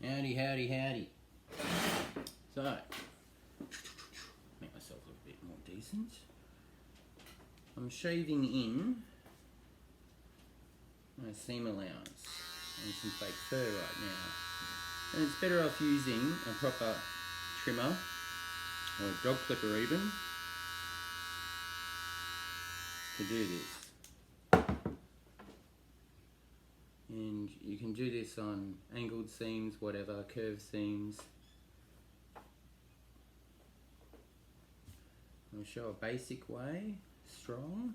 Howdy, howdy, howdy. So, make myself look a bit more decent. I'm shaving in my seam allowance and some fake fur right now. And it's better off using a proper trimmer or a dog clipper even to do this. And you can do this on angled seams, whatever, curved seams. I'll show a basic way, strong.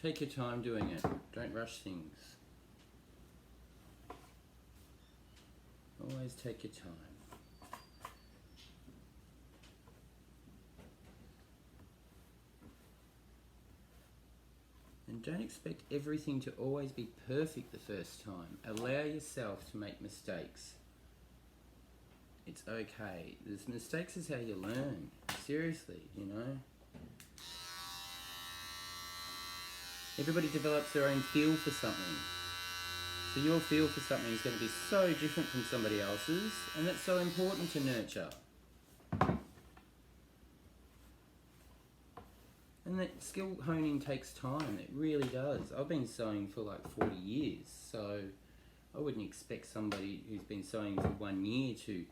Take your time doing it, don't rush things. Always take your time. And don't expect everything to always be perfect the first time. Allow yourself to make mistakes. It's okay. Mistakes is how you learn. Seriously, you know. Everybody develops their own feel for something. So your feel for something is going to be so different from somebody else's, and that's so important to nurture. And that skill honing takes time, it really does. I've been sewing for like 40 years, so I wouldn't expect somebody who's been sewing for 1 year to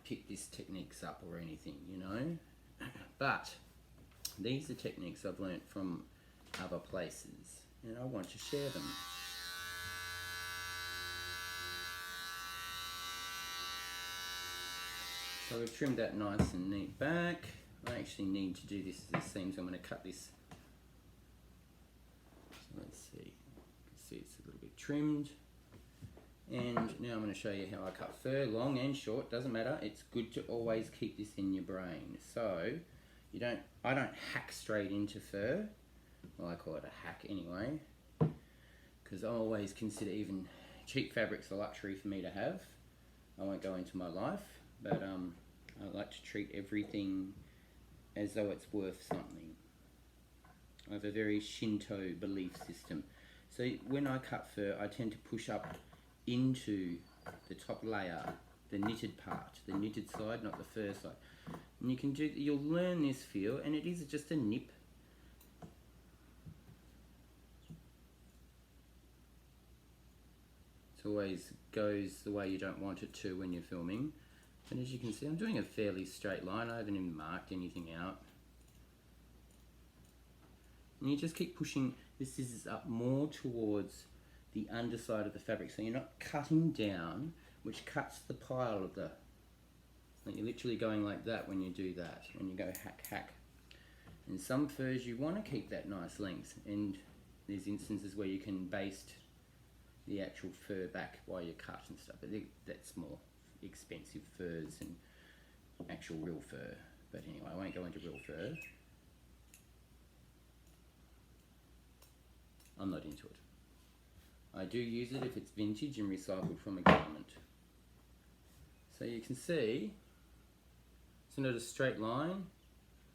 pick these techniques up or anything, you know. But these are techniques I've learnt from other places, and I want to share them. So we've trimmed that nice and neat back. I actually need to do this as it seems. I'm going to cut this. So let's see. You can see it's a little bit trimmed. And now I'm going to show you how I cut fur, long and short, doesn't matter. It's good to always keep this in your brain. So I don't hack straight into fur. Well, I call it a hack anyway, because I always consider even cheap fabrics a luxury for me to have. I won't go into my life, but I like to treat everything as though it's worth something. I have a very Shinto belief system. So when I cut fur, I tend to push up into the top layer, the knitted part, the knitted side, not the fur side. And you'll learn this feel, and it is just a nip. It always goes the way you don't want it to when you're filming. And as you can see, I'm doing a fairly straight line. I haven't even marked anything out. And you just keep pushing the scissors up more towards the underside of the fabric, so you're not cutting down, which cuts the pile of the... Like you're literally going like that when you do that, when you go hack, hack. In some furs you want to keep that nice length, and there's instances where you can baste the actual fur back while you cut and stuff, but that's more expensive furs and actual real fur. But anyway, I won't go into real fur. I'm not into it. I do use it if it's vintage and recycled from a garment. So you can see it's not a straight line,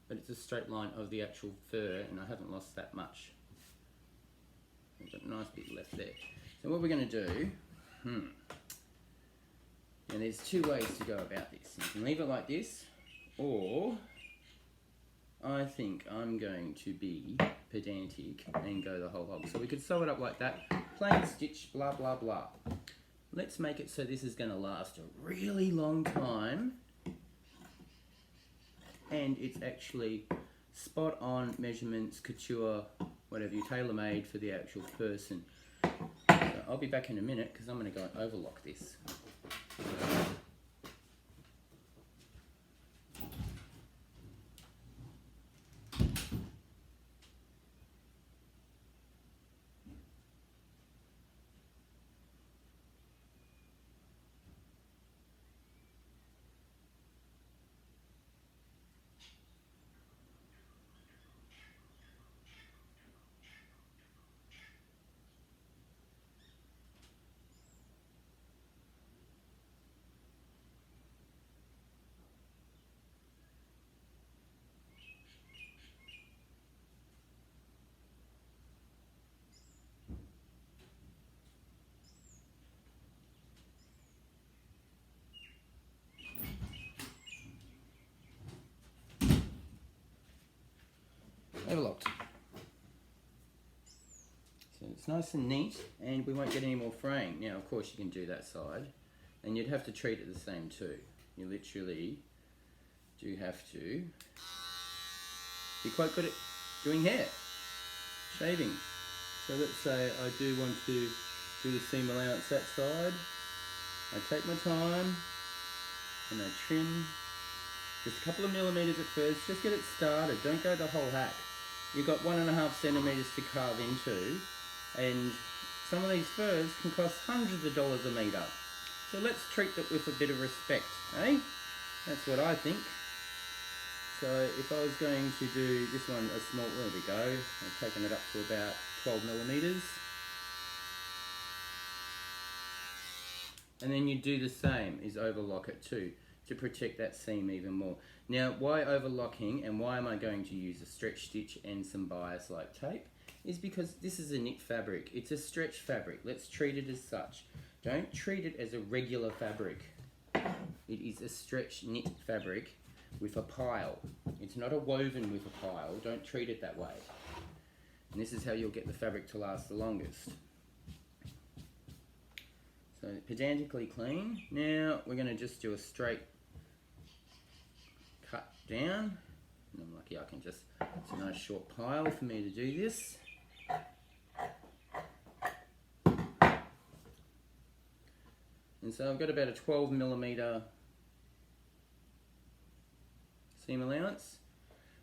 but it's a straight line of the actual fur, and I haven't lost that much. I've got a nice bit left there. So what we're going to do, and there's two ways to go about this. You can leave it like this, or I think I'm going to be pedantic and go the whole hog. So we could sew it up like that, plain stitch, blah, blah, blah. Let's make it so this is going to last a really long time, and it's actually spot on measurements, couture, whatever, you tailor-made for the actual person. So I'll be back in a minute because I'm going to go and overlock this. overlocked. So it's nice and neat, and we won't get any more fraying. Now, of course, you can do that side, and you'd have to treat it the same too. You literally do have to be quite good at doing hair, shaving. So let's say I do want to do the seam allowance that side. I take my time and I trim just a couple of millimeters at first, just get it started. Don't go the whole hack. You've got 1.5 centimeters to carve into, and some of these furs can cost hundreds of dollars a meter. So let's treat it with a bit of respect, eh? That's what I think. So if I was going to do this one a small, there we go. I've taken it up to about 12 millimeters. And then you do the same, is overlock it too, to protect that seam even more. Now, why overlocking and why am I going to use a stretch stitch and some bias-like tape? Is because this is a knit fabric. It's a stretch fabric. Let's treat it as such. Don't treat it as a regular fabric. It is a stretch knit fabric with a pile. It's not a woven with a pile. Don't treat it that way. And this is how you'll get the fabric to last the longest. So pedantically clean. Now we're going to just do a straight cut down. And I'm lucky I can just, it's a nice short pile for me to do this. And so I've got about a 12 millimeter seam allowance.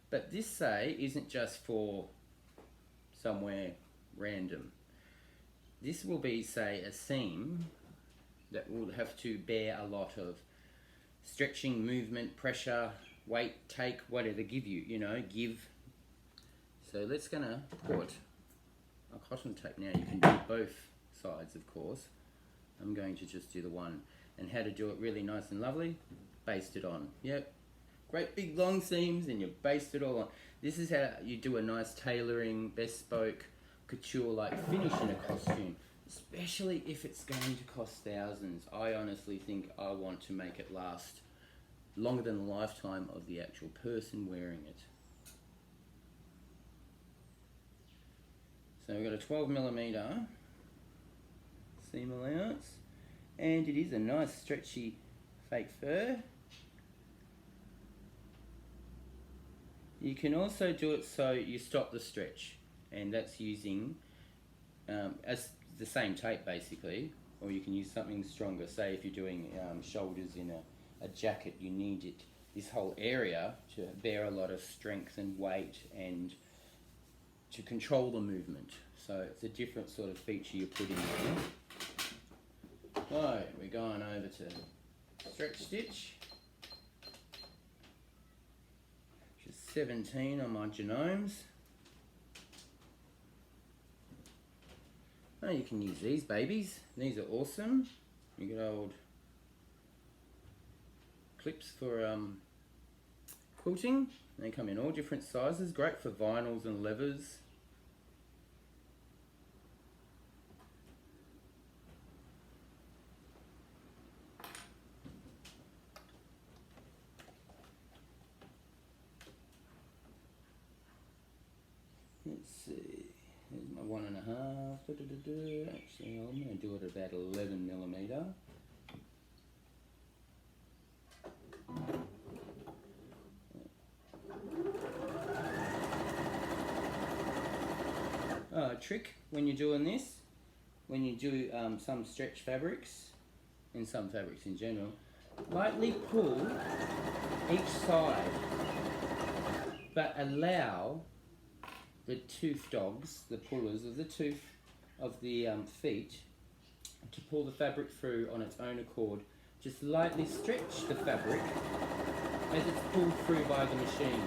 But this, say, isn't just for somewhere random. This will be, say, a seam that will have to bear a lot of stretching, movement, pressure, weight, take, whatever, give you, you know, give. So let's gonna put a cotton tape now. You can do both sides, of course. I'm going to just do the one. And how to do it really nice and lovely, baste it on. Yep, great big long seams and you baste it all on. This is how you do a nice tailoring, bespoke, couture-like finish in a costume. Especially if it's going to cost thousands. I honestly think I want to make it last longer than the lifetime of the actual person wearing it. So we've got a 12 millimeter seam allowance, and it is a nice stretchy fake fur. You can also do it so you stop the stretch, and that's using as the same tape basically, or you can use something stronger. Say if you're doing shoulders in a jacket, you need it, this whole area, to bear a lot of strength and weight and to control the movement. So it's a different sort of feature you put in there. So we're going over to stretch stitch, which is 17 on my genomes. Oh, you can use these babies. These are awesome. You get old clips for quilting. They come in all different sizes. Great for vinyls and levers. Let's see. Here's my 1.5. Actually, I'm going to do it at about 11 millimeter. A trick when you're doing this, when you do some stretch fabrics, and some fabrics in general, lightly pull each side, but allow the tooth dogs, the pullers of the tooth of the feet, to pull the fabric through on its own accord. Just lightly stretch the fabric as it's pulled through by the machine.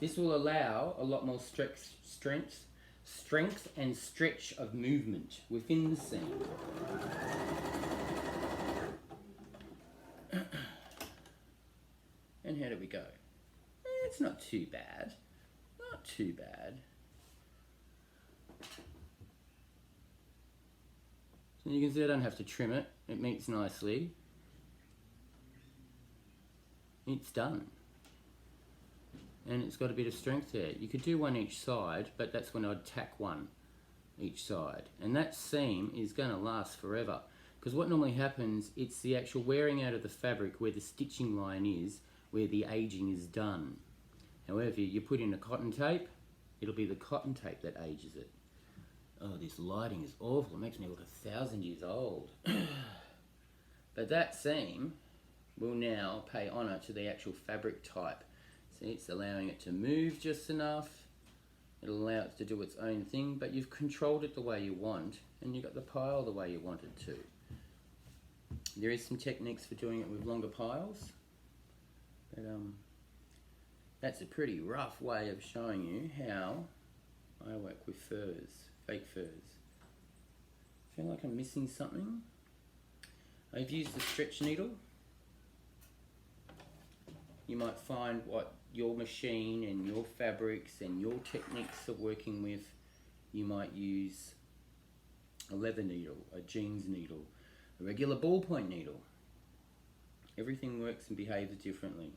This will allow a lot more strength and stretch of movement within the seam. And how do we go? It's not too bad. Not too bad. So you can see I don't have to trim it. It meets nicely. It's done. and it's got a bit of strength there. You could do one each side, but that's when I'd tack one each side. And that seam is going to last forever, because what normally happens, it's the actual wearing out of the fabric where the stitching line is, where the aging is done. However, you put in a cotton tape, it'll be the cotton tape that ages it. Oh, this lighting is awful. It makes me look 1,000 years old. But that seam will now pay honour to the actual fabric type. See, it's allowing it to move just enough. It'll allow it to do its own thing, but you've controlled it the way you want, and you've got the pile the way you want it to. There is some techniques for doing it with longer piles, but that's a pretty rough way of showing you how I work with furs, fake furs. Feel like I'm missing something? I've used the stretch needle. You might find what your machine and your fabrics and your techniques are working with. You might use a leather needle, a jeans needle, a regular ballpoint needle. Everything works and behaves differently.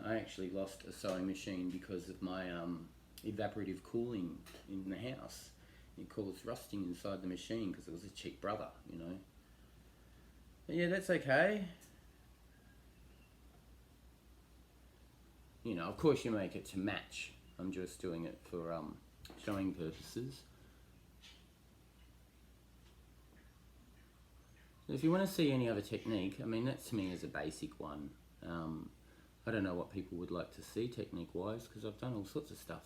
I actually lost a sewing machine because of my evaporative cooling in the house. It caused rusting inside the machine because it was a cheap brother, you know. But yeah, that's okay. You know, of course you make it to match. I'm just doing it for showing purposes. If you want to see any other technique, I mean, that to me is a basic one. I don't know what people would like to see technique-wise, because I've done all sorts of stuff.